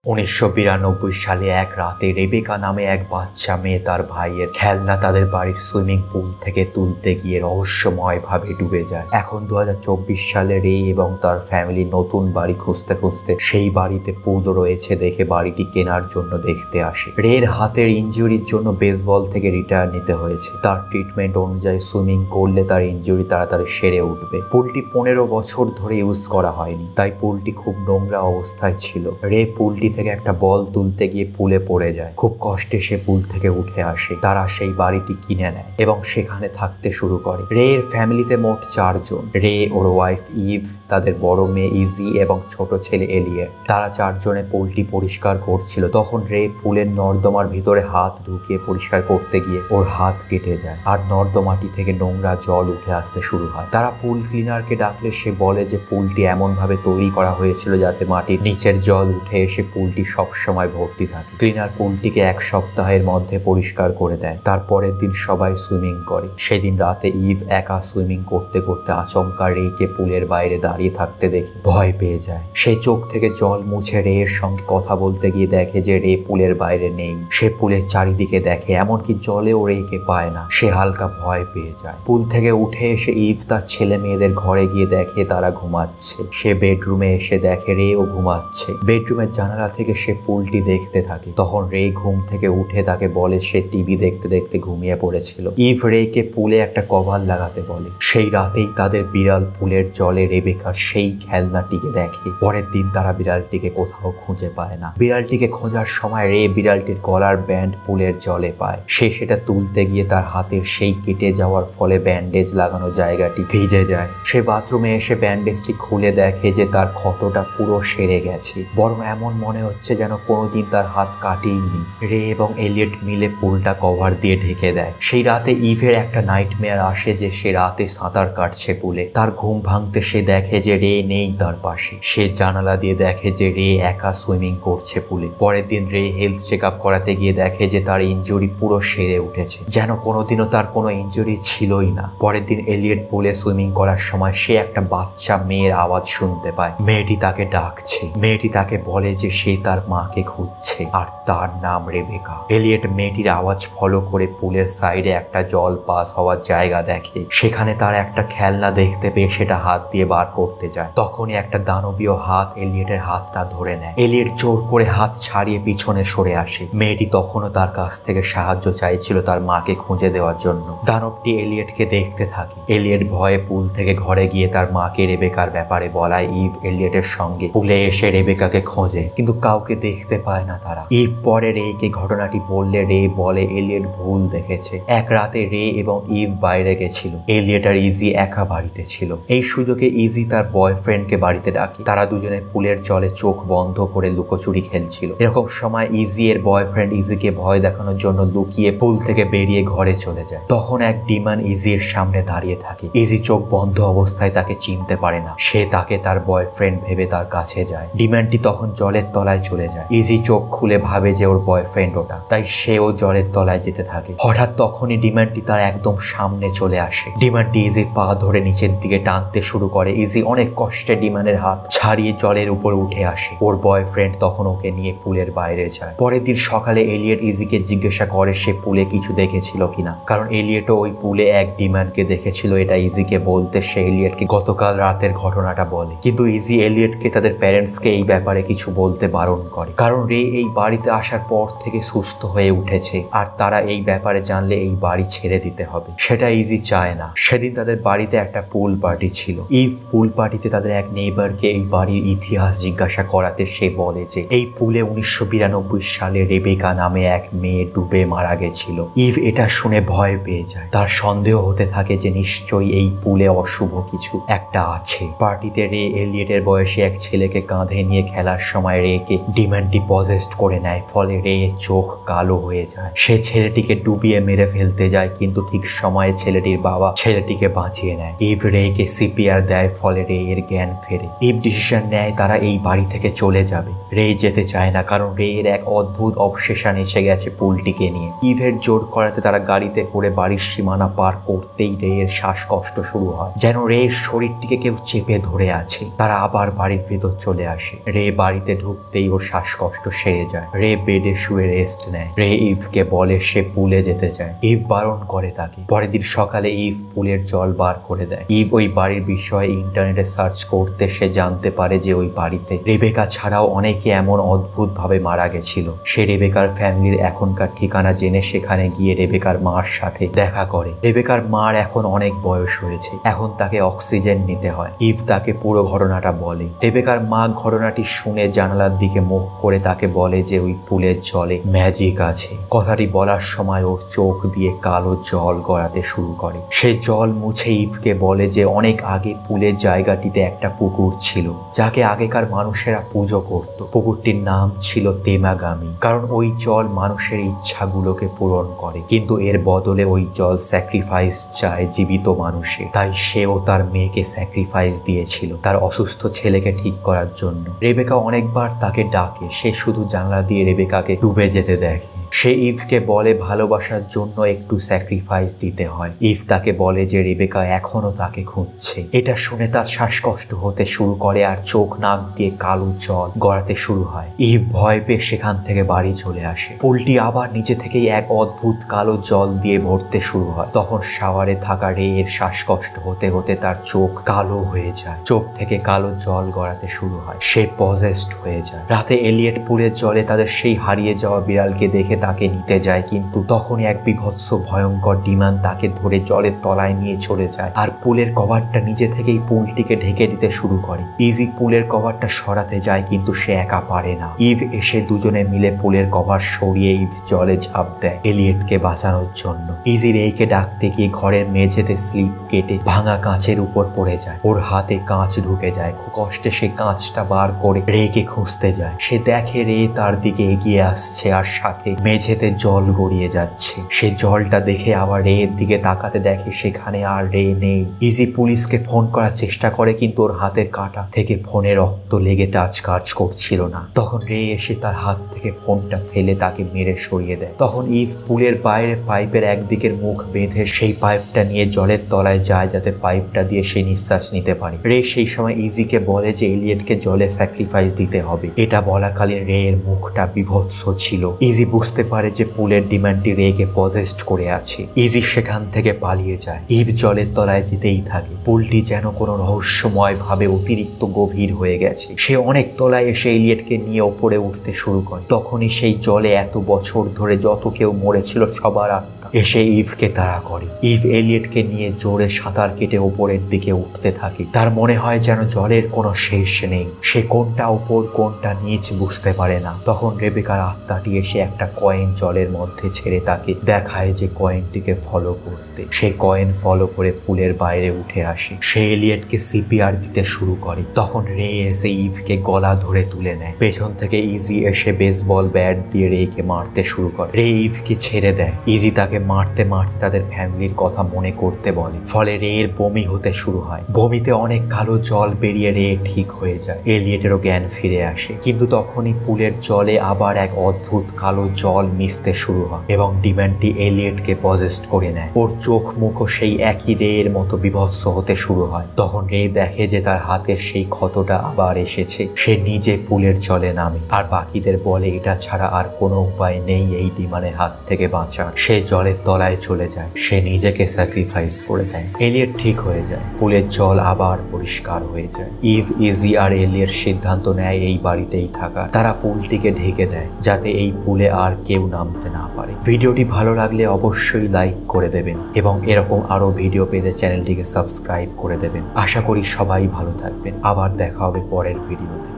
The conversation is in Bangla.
1992 সালে এক রাতে রেবেকা নামে এক বাচ্চা মেয়ে তার ভাইয়ের খেলনা তাদের বাড়ির সুইমিং পুল থেকে তুলতে গিয়ে রহস্যময়ভাবে ডুবে যায়। এখন 2024 সালে রে এবং তার ফ্যামিলি নতুন বাড়ি খুঁজতে খুঁজতে সেই বাড়িতে পুল রয়েছে দেখে বাড়িটি কেনার জন্য দেখতে আসে। রের হাতের ইনজুরির জন্য বেসবল থেকে রিটায়ার নিতে হয়েছে। তার ট্রিটমেন্ট অনুযায়ী সুইমিং করলে তার ইনজুরি তাড়াতাড়ি সেরে উঠবে। পুলটি 15 বছর ধরে ইউজ করা হয়নি, তাই পুলটি খুব নোংরা অবস্থায় ছিল। রে পুলটি থেকে একটা বল তুলতে গিয়ে পুলে পড়ে যায়। খুব কষ্টে সে পুল থেকে উঠে আসে। তারা সেই বাড়িটি কিনে নেয় এবং সেখানে থাকতে শুরু করে। রে এর ফ্যামিলিতে মোট 4 জন। রে, ওর ওয়াইফ ইভ, তাদের বড় মেয়ে ইজি এবং ছোট ছেলে এলিয়েট। তারা 4 জনে পুলটি পরিষ্কার করছিল। তখন রে পুলের নর্দমার ভিতরে হাত ঢুকিয়ে পরিষ্কার করতে গিয়ে ওর হাত কেটে যায় আর নর্দমাটি থেকে নোংরা জল উঠে আসতে শুরু হয়। তারা পুল ক্লিনারকে ডাকলে সে বলে যে পুলটি এমন ভাবে তৈরি করা হয়েছিল যাতে মাটির নিচের জল উঠে এসে পুলটি সবসময় ভর্তি থাকে। ক্লিনার পুলটিকে 1 সপ্তাহের মধ্যে পরিষ্কার করে দেয়। তারপরের দিন সবাই সুইমিং করে। সেদিন রাতে ইভ একা সুইমিং করতে করতে আচমকা রেকে পুলের বাইরে দাঁড়িয়ে থাকতে দেখে ভয় পেয়ে যায়। সে চোখ থেকে জল মুছে রে এর সঙ্গে কথা বলতে গিয়ে দেখে যে রে পুলের বাইরে নেই। সে পুলের চারিদিকে দেখে, এমনকি জলেও রেকে পায় না। সে হালকা ভয় পেয়ে যায়। পুল থেকে উঠে এসে ইভ তার ছেলে মেয়েদের ঘরে গিয়ে দেখে তারা ঘুমাচ্ছে। সে বেডরুমে এসে দেখে রে ও ঘুমাচ্ছে। বেডরুমের জানালা থেকে সে পুলটি দেখতে থাকে। তখন রে ঘুম থেকে উঠে তাকে বলে সে টিভি দেখতে দেখতে ঘুমিয়ে পড়েছিল। ইভ রেকে পুলে একটা কভার লাগাতে বলে। সেই রাতেই তাদের বিড়াল পুলের জলে রেবেকার সেই খেলনাটিকে দেখে। পরের দিন তারা বিড়ালটিকে কোথাও খুঁজে পায় না। বিড়ালটিকে খোঁজার সময় রে বিড়ালটির গলার ব্যান্ড পুলের জলে পায়। সে সেটা তুলতে গিয়ে তার হাতের সেই কেটে যাওয়ার ফলে ব্যান্ডেজ লাগানো জায়গাটি ভিজে যায়। সে বাথরুমে এসে ব্যান্ডেজটি খুলে দেখে যে তার ক্ষতটা পুরো সেরে গেছে, বরং এমন মনে হচ্ছে যেন কোনোদিন তার হাত কাটেইনি। রে এবং এলিয়েট মিলে পুলটা কভার দিয়ে ঢেকে দেয়। সেই রাতে ইভের একটা নাইটমেয়ার আসে যে সে রাতে সাঁতার কাটছে পুলে। তার ঘুম ভাঙতে সে দেখে যে রে নেই তার পাশে। সে জানালা দিয়ে দেখে যে রে একা সুইমিং করছে পুলে। পরের দিন রে হেলথ চেক আপ করাতে গিয়ে দেখে যে তার ইনজুরি পুরো সেরে উঠেছে, যেন কোনোদিনও তার কোনো ইনজুরি ছিলই না। পরের দিন এলিয়েট পুলে সুইমিং করার সময় সে একটা বাচ্চা মেয়ের আওয়াজ শুনতে পায়। মেয়েটি তাকে ডাকছে। মেয়েটি তাকে বলে যে সে তার মাকে খুঁজছে আর তার নাম রেবেকা। এলিয়েট মেয়েটির আওয়াজ ফলো করে পুলের সাইডে একটা জল পাস হওয়ার জায়গা দেখে। সেখানে তার একটা খেলনা দেখতে পেয়ে সেটা হাত দিয়ে বার করতে যায়। তখনই একটা দানবীয় হাত এলিয়েটের হাতটা ধরে নেয়। এলিয়েট জোর করে হাত ছাড়িয়ে পিছনে সরে আসে। মেয়েটি তখনও তার কাছ থেকে সাহায্য চাইছিল তার মাকে খুঁজে দেওয়ার জন্য। দানবটি এলিয়েটকে দেখতে থাকে। এলিয়েট ভয়ে পুল থেকে ঘরে গিয়ে তার মাকে রেবেকার ব্যাপারে বলায় ইভ এলিয়েটের সঙ্গে পুলে এসে রেবেকাকে খোঁজে, কিন্তু কাউকে দেখতে পায় না তারা। ইভ পরে রেকে ঘটনাটি বললে রে বলে এলিয়েট ভুল দেখেছে। এক রাতে রে এবং ইভ বাইরে গেছিল। এলিয়েট আর ইজি একা বাড়িতে ছিল। এই সুযোগে ইজি তার বয়ফ্রেন্ডকে বাড়িতে ডাকে। তারা দুজনে পুলের জলে চোখ বন্ধ করে লুকোচুরি খেলছিল। এরকম সময় ইজি এর বয়ফ্রেন্ড ইজিকে ভয় দেখানোর জন্য লুকিয়ে পুল থেকে বেরিয়ে ঘরে চলে যায়। তখন এক ডিমান ইজির সামনে দাঁড়িয়ে থাকে। ইজি চোখ বন্ধ অবস্থায় তাকে চিনতে পারে না। সে তাকে তার বয়ফ্রেন্ড ভেবে তার কাছে যায়। ডিমানটি তখন জলের তলায় চলে যায়। ইজি চোখ খুলে ভাবে যে ওর বয়ফ্রেন্ড ওটা, তাই সেও জলের তলায় যেতে থাকে। হঠাৎ তখনই ডিমান্ডটি তার একদম সামনে চলে আসে। ডিমান্ডটি ইজির পা ধরে নিচের দিকে টানতে শুরু করে। ইজি অনেক কষ্টে ডিমান্ডের হাত ছাড়িয়ে জলের উপর উঠে আসে। ওর বয়ফ্রেন্ড তখন ওকে নিয়ে পুলের বাইরে যায়। পরের দিন সকালে এলিয়েট ইজিকে জিজ্ঞাসা করে সে পুলে কিছু দেখেছিল কিনা, কারণ এলিয়েটও ওই পুলে এক ডিমান্ডকে দেখেছিল। এটা ইজিকে বলতে সে এলিয়েটকে গতকাল রাতের ঘটনাটা বলে, কিন্তু ইজি এলিয়েটকে তাদের প্যারেন্টসকে এই ব্যাপারে কিছু বলতে বারণ করে, কারণ রে এই বাড়িতে আসার পর থেকে সুস্থ হয়ে উঠেছে আর তারা এই ব্যাপারে জানলে এই বাড়ি ছেড়ে দিতে হবে। সেটা ইজি চায় না। সেদিন তাদের বাড়িতে একটা পুল পার্টি ছিল। ইভ পুল পার্টিতে তাদের এক নেইবারকে এই বাড়ির ইতিহাস জিজ্ঞাসা করাতে সে বলে যে এই পুলে 1992 সালে রেবেকা নামে এক মেয়ে ডুবে মারা গেছিল। ইভ এটা শুনে ভয় পেয়ে যায়। তার সন্দেহ হতে থাকে যে নিশ্চয়ই এই পুলে অশুভ কিছু একটা আছে। পার্টিতে রে এলিয়েটের বয়সী এক ছেলেকে কাঁধে নিয়ে খেলার সময় রেকে ডিমান্ডটি পজেস্ট করে নেয়। ফলে রে চোখ কালো হয়ে যায়। সে ছেলেটিকে ডুবিয়ে মেরে ফেলতে যায়, কিন্তু ঠিক সময়ে ছেলেটির বাবা ছেলেটিকে বাঁচিয়ে নেয়। ইভ রেকে সিপিআর দেয়। ফলে রে এর জ্ঞান ফেরে। ইভ ডিসিশন নেয় তারা এই বাড়ি থেকে চলে যাবে। রে যেতে চায় না, কারণ রে এর এক অদ্ভুত অবসেশন এসে গেছে পুলটিকে নিয়ে। ইভের জোর করাতে তারা গাড়িতে করে বাড়ির সীমানা পার করতেই রে এর শ্বাসকষ্ট শুরু হয়, যেন রে এর শরীরটিকে কেউ চেপে ধরে আছে। তারা আবার বাড়ির ভেতর চলে আসে। রে বাড়িতে ঢুকতে ভাবতেই ওর শ্বাসকষ্ট সেরে যায়। রে বেডে শুয়ে রেস্ট নেয়। রে ইভকে বলে সে পুলে যেতে চায়। ইভ বারণ করে তাকে। পরের দিন সকালে ইভ পুলের জল বার করে দেয়। ইভ ওই বাড়ির বিষয়ে ইন্টারনেটে সার্চ করতে সে জানতে পারে যে ওই বাড়িতে রেবেকা ছাড়াও অনেকে এমন অদ্ভুত ভাবে মারা গেছিল। সে রেবেকার ফ্যামিলির এখনকার ঠিকানা জেনে সেখানে গিয়ে রেবেকার মার সাথে দেখা করে। রেবেকার মার এখন অনেক বয়স হয়েছে, এখন তাকে অক্সিজেন নিতে হয়। ইভ তাকে পুরো ঘটনাটা বলে। রেবেকার মা ঘটনাটি শুনে জানালার দিকে মুখ করে তাকে বলে যে ওই পুলের জলে ম্যাজিক আছে। কথাটি বলার সময় ওর চোখ দিয়ে কালো জল গড়াতে শুরু করে। সে জল মুছে ইভকে বলে যে অনেক আগে পুলের জায়গাটিতে একটা পুকুর ছিল যাকে আগেকার মানুষেরা পুজো করত। পুকুরটির নাম ছিল তেমাগামি, কারণ ওই জল মানুষের ইচ্ছাগুলোকে পূরণ করে। কিন্তু এর বদলে ওই জল স্যাক্রিফাইস চায় জীবিত মানুষের। তাই সেও তার মেয়েকে স্যাক্রিফাইস দিয়েছিল তার অসুস্থ ছেলেকে ঠিক করার জন্য। রেবেকা অনেকবার তাকে ডাকে, সে শুধু জানলা দিয়ে রেবেকাকে ডুবে যেতে দেখে। সে ইভকে বলে ভালোবাসার জন্য একটু স্যাক্রিফাইস দিতে হয়। ইভ তাকে বলে যে রেবেকা এখনো তাকে খুঁজছে। এটা শুনে তার শ্বাসকষ্ট হতে শুরু করে আর চোখ নাক দিয়ে কালো জল গড়াতে শুরু হয়। ইভ ভয় পেয়ে সেখান থেকে বাড়ি চলে আসে। পুলটি আবার নিচে থেকেই এক অদ্ভুত কালো জল দিয়ে ভরতে শুরু হয়। তখন শাওয়ারে থাকা রে এর শ্বাসকষ্ট হতে হতে তার চোখ কালো হয়ে যায়। চোখ থেকে কালো জল গড়াতে শুরু হয়। সে পজেসড হয়ে যায়। রাতে এলিয়েট পুলের জলে তাদের সেই হারিয়ে যাওয়া বিড়ালকে দেখে তাকে নিতে যায়, কিন্তু তখনই এক বিভৎস ভয়ঙ্কর ডিমান তাকে ধরে জলের তলায় নিয়ে চলে যায় আর পুলের কভারটা নিজে থেকেই পুলটিকে ঢেকে দিতে শুরু করে। ইজি পুলের কভারটা সরাতে যায়, কিন্তু সে একা পারে না। ইভ এসে দুজনে মিলে পুলের কভার সরিয়ে ইভ জলে ঝাঁপ দেয় এলিয়েটকে বাঁচানোর জন্য। ইজি রেইকে ডাকতে গিয়ে ঘরের মেঝেতে স্লিপ কেটে ভাঙা কাঁচের উপর পড়ে যায়। ওর হাতে কাঁচ ঢুকে যায়। খুব কষ্টে সে কাঁচটা বার করে রেইকে খুঁজতে যায়। সে দেখে রে তার দিকে এগিয়ে আসছে আর সাথে মেঝেতে জল গড়িয়ে যাচ্ছে। সে জলটা দেখে আবার রে এর দিকে তাকাতে দেখে সেখানে আর রে নেই। ইজি পুলিশকে ফোন করার চেষ্টা করে, কিন্তু ওর হাতের কাঁটা থেকে ফোনে রক্ত লেগে টাচ কাজ করছিল না। তখন রে এসে তার হাত থেকে ফোনটা ফেলে তাকে মেরে সরিয়ে দেয়। তখন ইভ পুলের বাইরে পাইপের একদিকের মুখ বেঁধে সেই পাইপটা নিয়ে জলের তলায় যায় যাতে পাইপটা দিয়ে সে নিঃশ্বাস নিতে পারে। রে সেই সময় ইজিকে বলে যে এলিয়েটকে জলে স্যাক্রিফাইস দিতে হবে। এটা বলাকালীন রে এর মুখটা বিভৎস ছিল। ইজি বুঝতে পারে যে পুলের ডিমান্ডটি রেকে পজেসড করে আছে। ইজি সেখান থেকে পালিয়ে যায়। ইভ জলের তলায় যেতেই থাকে। পুলটি যেন কোনো রহস্যময় ভাবে অতিরিক্ত গভীর হয়ে গেছে। সে অনেক তলায় এসে এলিয়েটকে নিয়ে ওপরে উঠতে শুরু করে। তখনই সেই জলে এত বছর ধরে যত কেউ মরেছিল সবার আত্মা এসে ইভকে তাড়া করে। ইভ এলিয়েটকে নিয়ে জোরে সাঁতার কেটে ওপরের দিকে উঠতে থাকে। তার মনে হয় যেন জলের কোনো শেষ নেই। সে কোনটা উপর কোনটা নিচ বুঝতে পারে না। তখন রেবেকার আত্মাটি এসে একটা কয়েন জলের মধ্যে ছেড়ে তাকে দেখায় যে কয়েনটিকে ফলো করতে। সে কয়েন ফলো করে পুলের বাইরে উঠে আসে। সে এলিয়েটকে সিপিআর দিতে শুরু করে। তখন রে এসে ইভকে গলা ধরে তুলে নেয়। পেছন থেকে ইজি এসে বেসবল ব্যাট দিয়ে রেকে মারতে শুরু করে। রে ইভকে ছেড়ে দেয়। ইজি তাকে মারতে মারতে তাদের ফ্যামিলির কথা মনে করতে বলে। ফলে রে এর বমি হতে শুরু হয়। বমিতে অনেক কালো জল বেরিয়ে রে ঠিক হয়ে যায়। এলিয়েটেরও জ্ঞান ফিরে আসে, কিন্তু তখনই পুলের জলে আবার এক অদ্ভুত কালো জল মিশতে শুরু হয় এবং ডিমান্ডটি এলিয়েটকে পজেসড করে নেয়। ওর চোখ মুখও সেই একই রে এর মতো বিভৎস হতে শুরু হয়। তখন রে দেখে যে তার হাতের সেই ক্ষতটা আবার এসেছে। সে নিজে পুলের জলে নামে আর বাকিদের বলে এটা ছাড়া আর কোনো উপায় নেই এই ডিমানের হাত থেকে বাঁচার। সে জলের তলায় চলে যায়। সে নিজেকে স্যাক্রিফাইস করে দেয়। এলিয়েট ঠিক হয়ে যায়। পুলের জল আবার পরিষ্কার হয়ে যায়। ইভ, ইজি আর এলিয়েট সিদ্ধান্ত নেয় এই বাড়িতেই থাকার। তারা পুলটিকে ঢেকে দেয় যাতে এই পুলে আর কেউ নামতে না পারে। ভিডিওটি ভালো লাগলে অবশ্যই লাইক করে দেবেন এবং এরকম আরো ভিডিও পেতে চ্যানেলটিকে সাবস্ক্রাইব করে দেবেন। আশা করি সবাই ভালো থাকবেন। আবার দেখা হবে পরের ভিডিওতে।